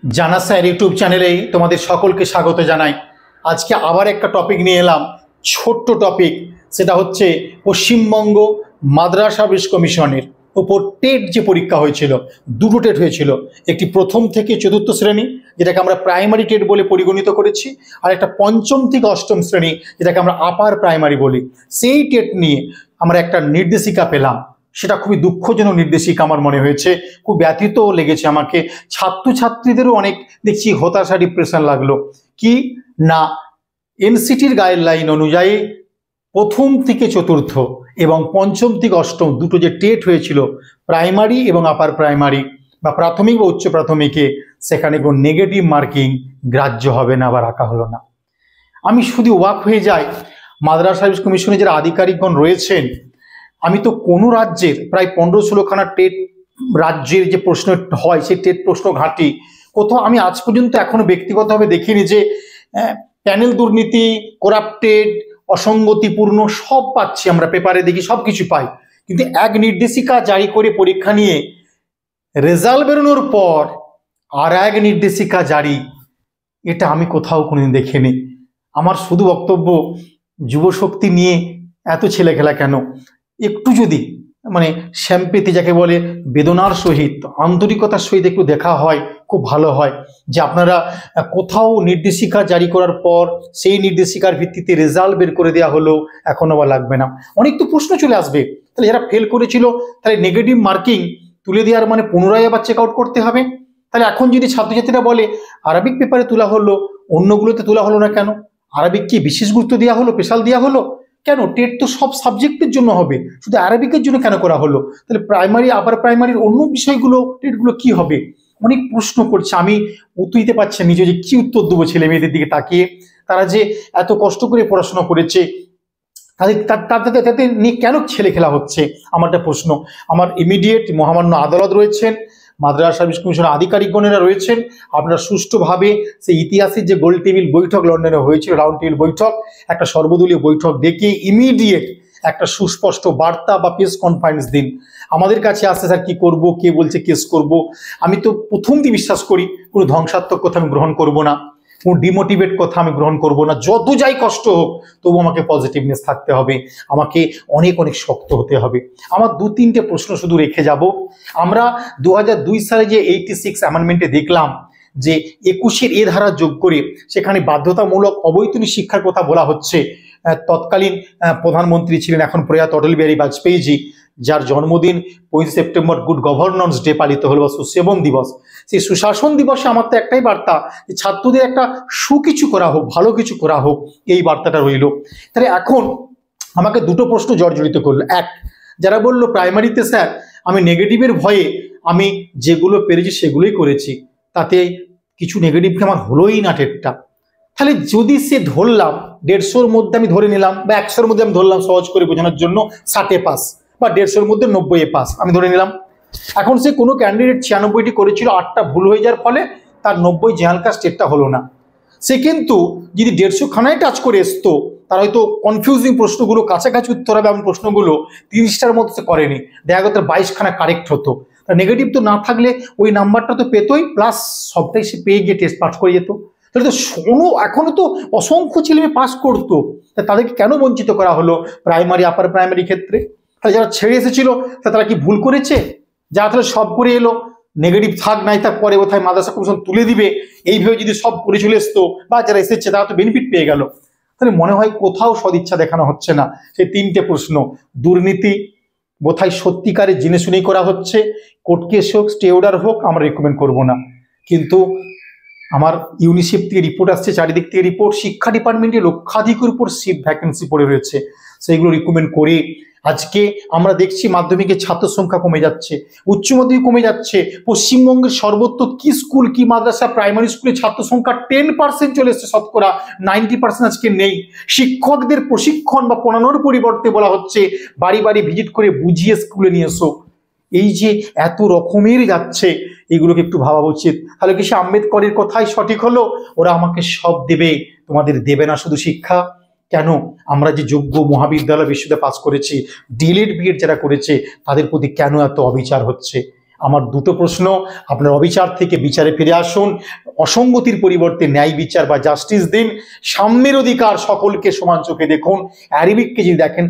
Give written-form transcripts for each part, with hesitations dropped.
জানা sir YouTube চ্যানেলে তোমাদের সকলকে স্বাগত জানাই। আজকে আবার একটা টপিক নিয়ে এলাম, ছোট্ট টপিক। সেটা হচ্ছে পশ্চিমবঙ্গ মাদ্রাসা সার্ভিস কমিশনের উপর টেট যে পরীক্ষা হয়েছিল, দুটো টেট হয়েছিল। একটি প্রথম থেকে চতুর্থ শ্রেণী, যেটাকে আমরা প্রাইমারি টেট বলে পরিগণিত করেছি, আর একটা পঞ্চম থেকে অষ্টম শ্রেণী, যেটাকে আমরা আপার প্রাইমারি বলি। সেই টেট নিয়ে আমরা একটা নির্দেশিকা পেলাম। সেটা খুবই দুঃখজনক নির্দেশিকা আমার মনে হয়েছে, খুব ব্যথিত লেগেছে আমাকে। ছাত্রছাত্রীদেরও অনেক দেখছি হতাশা, ডিপ্রেশন লাগলো। কি না, এনসিটির গাইডলাইন অনুযায়ী প্রথম থেকে চতুর্থ এবং পঞ্চম থেকে অষ্টম দুটো যে টেট হয়েছিল, প্রাইমারি এবং আপার প্রাইমারি বা প্রাথমিক বা উচ্চ প্রাথমিকে, সেখানে কোনো নেগেটিভ মার্কিং গ্রাহ্য হবে না বা রাখা হলো না। আমি শুধু অবাক হয়ে যাই, মাদ্রাসা সার্ভিস কমিশনে যারা আধিকারিকগণ রয়েছেন, আমি তো কোনো রাজ্যের প্রায় 15-16খানা টেট রাজ্যের যে প্রশ্ন হয় সেই টেট প্রশ্ন ঘাঁটি, কোথাও আমি আজ পর্যন্ত এখনো ব্যক্তিগতভাবে দেখিনি যে প্যানেল দুর্নীতি, করাপ্টেড, অসঙ্গতিপূর্ণ সব পাচ্ছি আমরা, পেপারে দেখি সব কিছু পাই। কিন্তু এক নির্দেশিকা জারি করে পরীক্ষা নিয়ে রেজাল্ট বেরোনোর পর আর এক নির্দেশিকা জারি, এটা আমি কোথাও কোনোদিন দেখিনি। আমার শুধু বক্তব্য, যুবশক্তি নিয়ে এত ছেলেখেলা কেন? একটু যদি শ্যাম্পেতি যাকে বলে, বেদনার সহিত, আন্তরিকতার সহিত একটু দেখা হয়, খুব ভালো হয়। যে আপনারা কোথাও নির্দেশিকা জারি করার পর সেই নির্দেশিকার ভিত্তিতে রেজাল্ট বের করে দেওয়া হলো, এখনো বা লাগবে না। অনেক তো প্রশ্ন চলে আসবে, তাহলে যারা ফেল করেছিল তাহলে নেগেটিভ মার্কিং তুলে দেওয়ার পুনরায় আবার চেক আউট করতে হবে। তাহলে এখন যদি ছাত্রছাত্রীরা বলে আরবিক পেপারে তোলা হলো, অন্যগুলোতে তোলা হলো না কেন? আরবিক কি বিশেষ গুরুত্ব দেওয়া হলো, স্পেশাল দেওয়া হলো কেন? টেট তো সব সাবজেক্টের জন্য হবে, শুধু আরবিকের জন্য কেন করা হলো? তাহলে প্রাইমারি, আপার প্রাইমারির অন্য বিষয়গুলো টেটগুলো কি হবে? অনেক প্রশ্ন করছে, আমি উত্তর দিতে পারছি নিজে, যে কি উত্তর দেবো ছেলে মেয়েদের দিকে তাকিয়ে। তারা যে এত কষ্ট করে পড়াশোনা করেছে, তাদের নিয়ে কেন ছেলে খেলা হচ্ছে? আমার একটা প্রশ্ন। আমার ইমিডিয়েট মহামান্য আদালত রয়েছেন, মাদ্রাসা সার্ভিস কমিশনের আধিকারিকগণেরা রয়েছেন, আপনারা সুষ্ঠুভাবে সেই ইতিহাসের যে গোল টেবিল বৈঠক লন্ডনে হয়েছিল, রাউন্ড টেবিল বৈঠক, একটা সর্বদলীয় বৈঠক ডেকে ইমিডিয়েট একটা সুস্পষ্ট বার্তা বা প্রেস কনফারেন্স দিন। আমাদের কাছে আসছে স্যার কি করব, কে বলছে কেস করব। আমি তো প্রথম দিয়ে বিশ্বাস করি কোনো ধ্বংসাত্মক কথা আমি গ্রহণ করব না, কোনো ডিমোটিভেট কথা আমি গ্রহণ করব না। যত যাই কষ্ট হোক তবু আমাকে পজিটিভনেস থাকতে হবে, আমাকে অনেক অনেক শক্ত হতে হবে। আমার 2-3টে প্রশ্ন শুধু রেখে যাব। আমরা 2002 সালে যে 86 অ্যামেন্ডমেন্টে দেখলাম যে 21-এর এ ধারা যোগ করে সেখানে বাধ্যতামূলক অবৈতনিক শিক্ষার কথা বলা হচ্ছে। তৎকালীন প্রধানমন্ত্রী ছিলেন এখন প্রয়াত অটল বিহারী বাজপেয়ীজি, যার জন্মদিন 25 সেপ্টেম্বর গুড গভর্নেন্স ডে পালিত হলো বা সুশাসন দিবস। সেই সুশাসন দিবসে আমার তো একটাই বার্তা, যে ছাত্রদের একটা সুকিছু করা হোক, ভালো কিছু করা হোক, এই বার্তাটা রইল। তাহলে এখন আমাকে দুটো প্রশ্ন জর্জরিত করলো। এক, যারা বললো প্রাইমারিতে স্যার আমি নেগেটিভের ভয়ে আমি যেগুলো পেরেছি সেগুলোই করেছি, তাতে কিছু নেগেটিভকে আমার হলোই না টেটটা। তাহলে যদি সে ধরলাম 150-র মধ্যে আমি ধরে নিলাম, বা 100-র মধ্যে আমি ধরলাম সহজ করে বোঝানোর জন্য 60-এ পাস, বা 150-র মধ্যে 90-এ পাস আমি ধরে নিলাম। এখন সে কোনো ক্যান্ডিডেট 96টি করেছিল, 8টা ভুল হয়ে যাওয়ার ফলে তার 90 জেনারেল কাস্ট টেটটা হলো না। সে কিন্তু যদি 150খানায় টাচ করে আসতো, তার হয়তো কনফিউজিং প্রশ্নগুলো, কাছাকাছি উত্তর হবে এমন প্রশ্নগুলো 30টার মধ্যে সে করেনি, দেখা গেল তার 22খানা কারেক্ট হতো। তার নেগেটিভ তো না থাকলে ওই নাম্বারটা তো পেতোই, প্লাস সবটাই সে পেয়ে গিয়ে টেস্ট পাস করে যেত। তাহলে তো এখনো তো অসংখ্য ছেলে মেয়ে পাস করতো, তাদেরকে কেন বঞ্চিত করা হলো প্রাইমারি, আপার প্রাইমারি ক্ষেত্রে? তাহলে যারা ছেড়ে এসেছিল তারা কি ভুল করেছে? যারা তাহলে সব করে এলো, নেগেটিভ থাক নাই থাক, পরে কোথায় মাদ্রাসা কমিশন তুলে দিবে এইভাবে যদি সব করে চলে আসতো, বা যারা এসেছে তারা তো বেনিফিট পেয়ে গেল। তাহলে মনে হয় কোথাও সদিচ্ছা দেখানো হচ্ছে না। সেই 3টে প্রশ্ন, দুর্নীতি বোধহয় সত্যিকারের জেনে শুনেই করা হচ্ছে, কোর্ট কেস হোক, স্টে অর্ডার হোক, আমরা রেকমেন্ড করব না। কিন্তু আমার ইউনিসেফ থেকে রিপোর্ট আসছে, চারিদিক থেকে রিপোর্ট, শিক্ষা ডিপার্টমেন্টে লক্ষাধিকের উপর সিট ভ্যাকেন্সি পড়ে রয়েছে, সেইগুলো রিকমেন্ড করে আজকে আমরা দেখছি মাধ্যমিকের ছাত্র সংখ্যা কমে যাচ্ছে, উচ্চ মাধ্যমিক কমে যাচ্ছে। পশ্চিমবঙ্গের সর্বত্র কি স্কুল, কি মাদ্রাসা, প্রাইমারি স্কুলে ছাত্র সংখ্যা 10% চলে এসছে, শতকরা 90% আজকে নেই। শিক্ষকদের প্রশিক্ষণ বা পড়ানোর পরিবর্তে বলা হচ্ছে বাড়ি বাড়ি ভিজিট করে বুঝিয়ে স্কুলে নিয়ে এসো। এই যে এত রকমের যাচ্ছে, এগুলোকে একটু ভাবা উচিত। তাহলে কি সে আম্বেদকরের কথাই সঠিক হলো, ওরা আমাকে সব দেবে, তোমাদের দেবে না শুধু শিক্ষা? কেন আমরা যে যোগ্য মহাবিদ্যালয় বিশ্ববিদ্যালয় পাস করেছি, ডিএলএড বিএড যারা করেছে, তাদের প্রতি কেন এত অবিচার হচ্ছে? আমার দুটো প্রশ্ন, আপনার অবিচার থেকে বিচারে ফিরে আসুন, অসঙ্গতির পরিবর্তে ন্যায় বিচার বা জাস্টিস দিন, সাম্যের অধিকার সকলকে সমান চোখে দেখুন, অ্যারাবিককে যদি দেখেন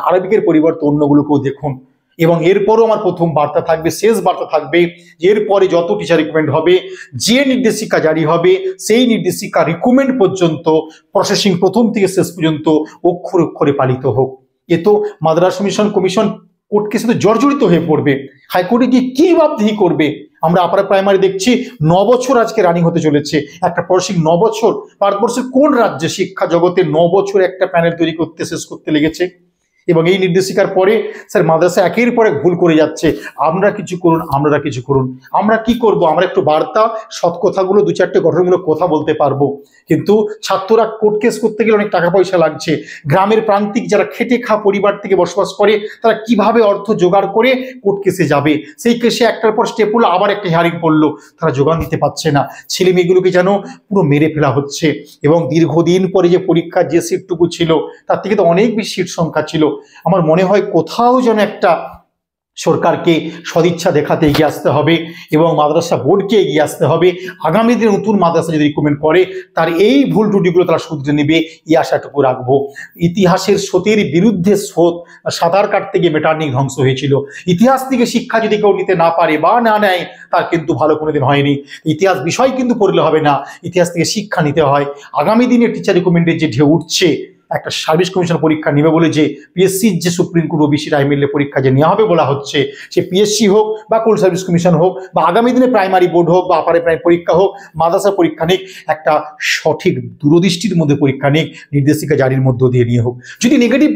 আরবিকের পরিবর্তে অন্যগুলোকেও দেখুন। এবং এরপরও আমার প্রথম বার্তা থাকবে, শেষ বার্তা থাকবে, এরপরে যত টিচার রিকমেন্ড হবে, যে নির্দেশিকা জারি হবে সেই নির্দেশিকা রিকমেন্ড পর্যন্ত প্রসেসিং প্রথম থেকে শেষ পর্যন্ত অক্ষরে অক্ষরে পালিত হোক। এ তো মাদ্রাসা মিশন কমিশন কোর্ট কেসে তো জর্জরিত হয়ে পড়বে, হাইকোর্টে গিয়ে কি জবাবদিহি করবে। আমরা আপার প্রাইমারি দেখছি 9 বছর আজকে রানিং হতে চলেছে, একটা প্রসেসিং 9 বছর। ভারতবর্ষের কোন রাজ্যে শিক্ষা জগতে 9 বছর একটা প্যানেল তৈরি করতে শেষ করতে লেগেছে? এবং এই নির্দেশিকার পরে স্যার মাদ্রাসা একের পর এক ভুল করে যাচ্ছে, আমরা কিছু করুন, আপনারা কিছু করুন। আমরা কি করব? আমরা একটু বার্তা, সৎ কথাগুলো, 2-4টে গঠনমূলক কথা বলতে পারবো, কিন্তু ছাত্ররা কোর্ট কেস করতে গেলে অনেক টাকা পয়সা লাগছে। গ্রামের প্রান্তিক যারা খেটে খা পরিবার থেকে বসবাস করে তারা কিভাবে অর্থ জোগাড় করে কোর্ট কেসে যাবে? সেই কেসে একটার পর স্টেপ হলো, আবার একটা হিয়ারিং পড়লো, তারা জোগান দিতে পারছে না। ছেলে মেয়েগুলোকে যেন পুরো মেরে ফেলা হচ্ছে। এবং দীর্ঘদিন পরে যে পরীক্ষার যে সিটটুকু ছিল তার থেকে তো অনেক বেশি সিট সংখ্যা ছিল। আমার মনে হয় কোথাও যেন একটা সরকারকে সদিচ্ছা দেখাতে এগিয়ে আসতে হবে এবং মাদ্রাসা বোর্ডকে এগিয়ে আসতে হবে। আগামী দিনে নতুন মাদ্রাসা যদি রিকমেন্ড করে তার এই ভুল ত্রুটিগুলো তারা শুধরে নেবে, এই আশাটুকু রাখবো। ইতিহাসের স্রোতের বিরুদ্ধে স্রোত, সাঁতার কাটতে গিয়ে মেটার্নিক ধ্বংস হয়েছিল। ইতিহাস থেকে শিক্ষা যদি কেউ নিতে না পারে বা না নেয় তার কিন্তু ভালো কোনোদিন হয়নি। ইতিহাস বিষয় কিন্তু পড়লে হবে না, ইতিহাস থেকে শিক্ষা নিতে হয়। আগামী দিনে টিচার রিকমেন্ডের যে ঢেউ উঠছে, একটা সার্ভিস কমিশন পরীক্ষা নেবে বলে যে পিএসসির যে সুপ্রিম কোর্ট ওবিসি রায়মিলে পরীক্ষা যে নেওয়া হবে বলা হচ্ছে, সে পিএসসি হোক বা কোর্ট সার্ভিস কমিশন হোক বা আগামী দিনে প্রাইমারি বোর্ড হোক বা আপারে প্রাইমারি পরীক্ষা হোক, মাদ্রাসা পরীক্ষা নিক, একটা সঠিক দূরদৃষ্টির মধ্যে পরীক্ষা নিক, নির্দেশিকা জারির মধ্য দিয়ে নিয়ে হোক। যদি নেগেটিভ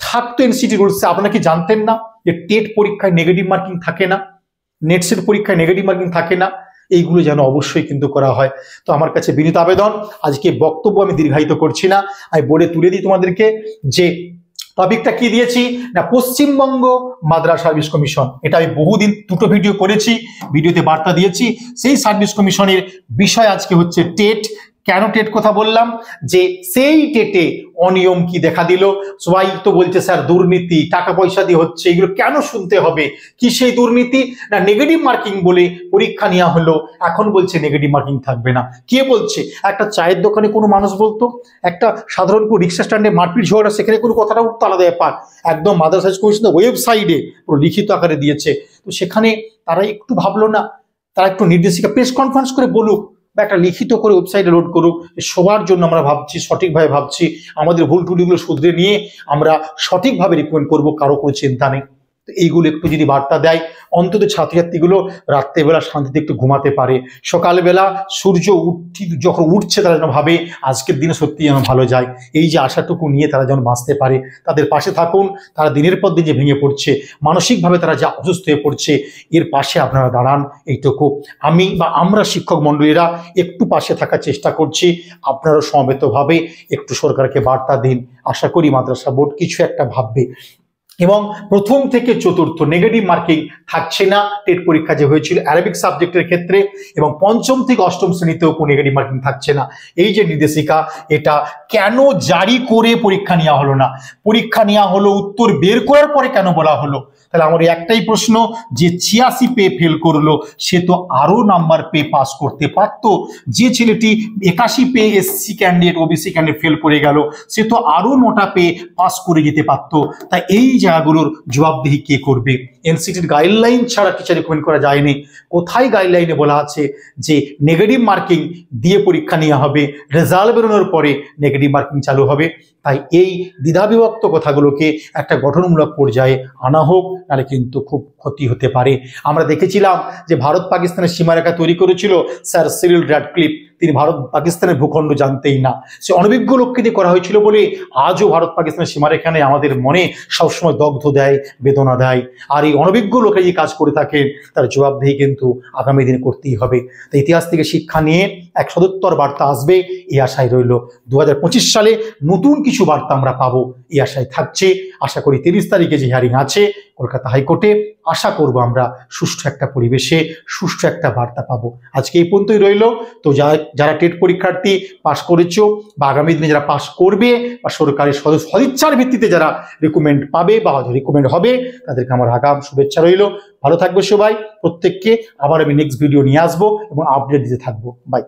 থাকতো এনসিটি রুলসে, আপনারা কি জানতেন না যে টেট পরীক্ষায় নেগেটিভ মার্কিং থাকে না, নেটসের পরীক্ষায় নেগেটিভ মার্কিং থাকে না? এইগুলো যেন অবশ্যই কিন্তু করা হয়। তো আমার কাছে বিনীত আবেদন, আজকে বক্তব্য আমি দীর্ঘায়িত করছি না, আমি বোর্ডে তুলে দিই তোমাদেরকে যে টপিকটা কি দিয়েছি না, পশ্চিমবঙ্গ মাদ্রাসা সার্ভিস কমিশন। এটা আমি বহুদিন 2টো ভিডিও করেছি, ভিডিওতে বার্তা দিয়েছি। সেই সার্ভিস কমিশনের বিষয় আজকে হচ্ছে টেট। কেন টেট কথা বললাম? যে সেই টেটে অনিয়ম কি দেখা দিল। সবাই তো বলছে স্যার দুর্নীতি, টাকা পয়সা দিয়ে হচ্ছে, এগুলো কেন শুনতে হবে? কি সেই দুর্নীতি? না নেগেটিভ মার্কিং বলে পরীক্ষা নেওয়া হলো, এখন বলছে নেগেটিভ মার্কিং থাকবে না। কে বলছে? একটা চায়ের দোকানে কোনো মানুষ বলতো, একটা সাধারণ কোনো রিক্সা স্ট্যান্ডে মারপিট ঝগড়া, সেখানে কোনো কথাটা উঠতো আলাদা ব্যাপার। একদম মাদ্রাসা সার্ভিস কমিশনের ওয়েবসাইটে পুরো লিখিত আকারে দিয়েছে। তো সেখানে তারা একটু ভাবলো না, তারা একটু নির্দেশিকা প্রেস কনফারেন্স করে বলুক বা একটা লিখিত করে ওয়েবসাইটে লোড করুক, সবার জন্য আমরা ভাবছি, সঠিকভাবে ভাবছি, আমাদের ভুল টুলিগুলো শুধরে নিয়ে আমরা সঠিকভাবে রিকমেন্ড করবো, কারো কোনো চিন্তা নেই। তো এইগুলো একটু যদি বার্তা দেয়, অন্তত ছাত্রছাত্রীগুলো রাত্রেবেলা শান্তিতে একটু ঘুমাতে পারে, সকালবেলা সূর্য যখন উঠছে তারা যেন ভাবে আজকের দিনে সত্যি যেন ভালো যায়। এই যে আশাটুকু নিয়ে তারা যেন বাঁচতে পারে, তাদের পাশে থাকুন। তারা দিনের পর দিন যে ভেঙে পড়ছে, মানসিকভাবে তারা যা অসুস্থ হয়ে পড়ছে, এর পাশে আপনারা দাঁড়ান, এইটুকু আমি বা আমরা শিক্ষক মণ্ডলীরা একটু পাশে থাকার চেষ্টা করছি। আপনারা সমবেতভাবে একটু সরকারকে বার্তা দিন, আশা করি মাদ্রাসা বোর্ড কিছু একটা ভাববে। এবং প্রথম থেকে চতুর্থ নেগেটিভ মার্কিং থাকছে না টেট পরীক্ষা যে হয়েছিল অ্যারাবিক সাবজেক্টের ক্ষেত্রে, এবং পঞ্চম থেকে অষ্টম শ্রেণীতেও কোনো নেগেটিভ মার্কিং থাকছে না। এই যে নির্দেশিকা, এটা কেন জারি করে পরীক্ষা নেওয়া হলো না? পরীক্ষা নেওয়া হলো, উত্তর বের করার পরে কেন বলা হলো? তাহলে আমার একটাই প্রশ্ন, যে 86 পেয়ে ফেল করলো সে তো আরো নাম্বার পেয়ে পাস করতে পারত। যে ছেলেটি 81 পেয়ে SC candidate OBC candidate fail করে গেল, সে তো আরো 9টা পেয়ে পাস করে যেতে পারত। তাই এই জায়গাগুলোর জবাবদিহি কে করবে? এনসিটির গাইডলাইন ছাড়া টিচার রিকমেন্ড করা যায়নি। কোথায় গাইডলাইনে বলা আছে যে নেগেটিভ মার্কিং দিয়ে পরীক্ষা নেওয়া হবে, রেজাল্ট বেরোনোর পরে নেগেটিভ মার্কিং চালু হবে? তাই এই দ্বিধাবিভক্ত কথাগুলোকে একটা গঠনমূলক পর্যায়ে আনা হোক, নাহলে কিন্তু খুব ক্ষতি হতে পারে। আমরা দেখেছিলাম যে ভারত পাকিস্তানের সীমারেখা তৈরি করেছিল স্যার সিরিল র্যাডক্লিফ, তিনি ভারত পাকিস্তানের ভূখণ্ড জানতেই না। সে অনভিজ্ঞ লোককে দিয়ে করা হয়েছিল বলে আজও ভারত পাকিস্তানের সীমারেখা নিয়ে আমাদের মনে সবসময় দগ্ধ দেয়, বেদনা দেয়। আর এই অনভিজ্ঞ লোকে যে কাজ করে থাকেন তার জবাবদিহি কিন্তু আগামী দিনে করতেই হবে। তো ইতিহাস থেকে শিক্ষা নিয়ে এক সদুত্তর বার্তা আসবে, এই আশায় রইল। 2025 সালে নতুন কিছু বার্তা আমরা পাবো, এই আশায় থাকছে। আশা করি 30 তারিখে যে হিয়ারিং আছে কলকাতা হাইকোর্টে। আশা করব আমরা সুষ্ঠু একটা পরিবেশে সুষ্ঠু একটা বার্তা পাবো। আজকে এই পর্যন্তই রইল। তো যারা টেট পরীক্ষার্থী পাশ করেছো বা আগামী দিনে যারা পাশ করবে বা সরকারি সদিচ্ছার ভিত্তিতে যারা রিকমেন্ড পাবে বা রিকমেন্ড হবে, তাদেরকে আমার আগাম শুভেচ্ছা রইল। ভালো থাকবে সবাই, প্রত্যেককে আবার আমি নেক্সট ভিডিও নিয়ে আসবো এবং আপডেট দিতে থাকবো। বাই।